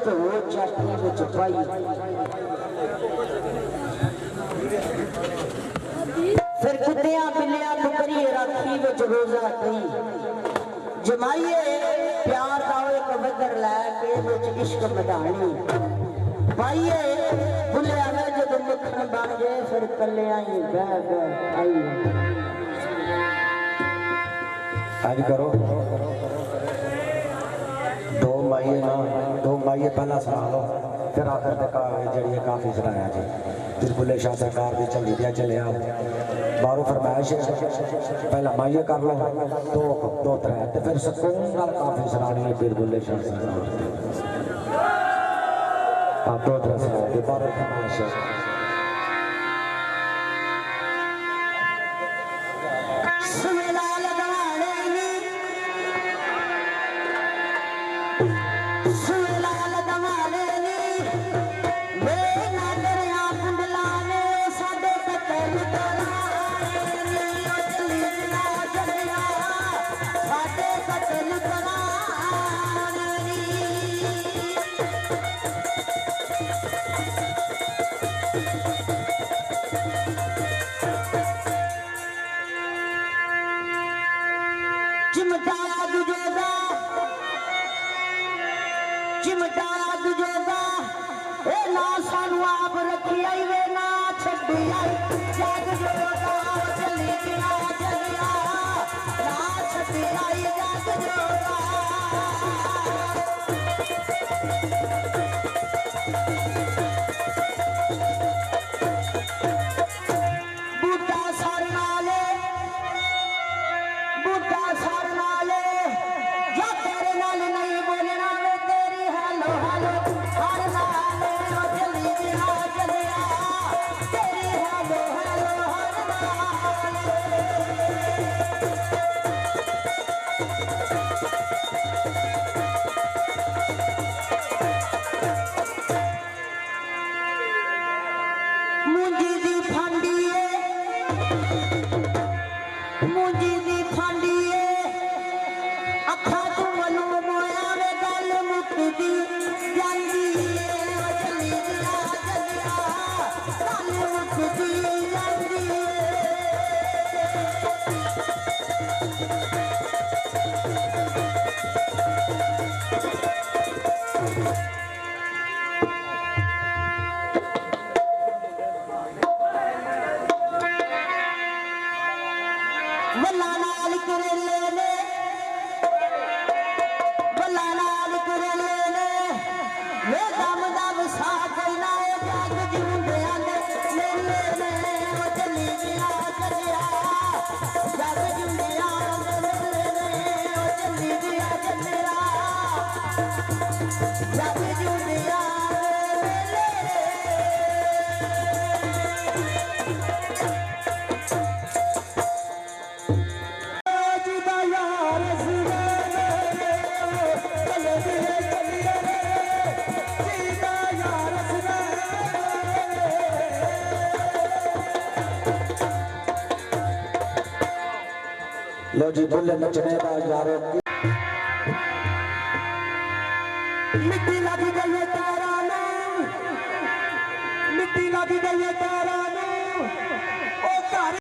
धो चाटी विच पाई फिर कुत्तियां बिल्लियां टुकरी राखी विच रोजा कई जमाइए प्यार दा एक वदर लैके विच इश्क मधानी पाइए बुलिया में जब मक्खन बन गए फिर कले आई बह बह आई आज करो दो माइए पहला सुना लो फिर आखिर तक जड़िए काफी सुनाया जी फिर बुले शाह सरकार की चली दिया चले आओ बारो फरमाइश पहला माइए कर लो दो त्रै फिर सुकून काफी सुनानी है फिर बुले शाह सरकार आप दो त्रै सुना बारो फरमाइश चिमटाया दुजेगा ए ना सानू आप रखी आई वे ना छड्डी आई जग जोगा चली गया चलिया ना छड्डी आई जग जोगा बूटा सर नाले या तेरे नाल नहीं बोलना लो जी बुले नचने का यार मिट्टी लगी गई है तारा में मिट्टी लगी गई है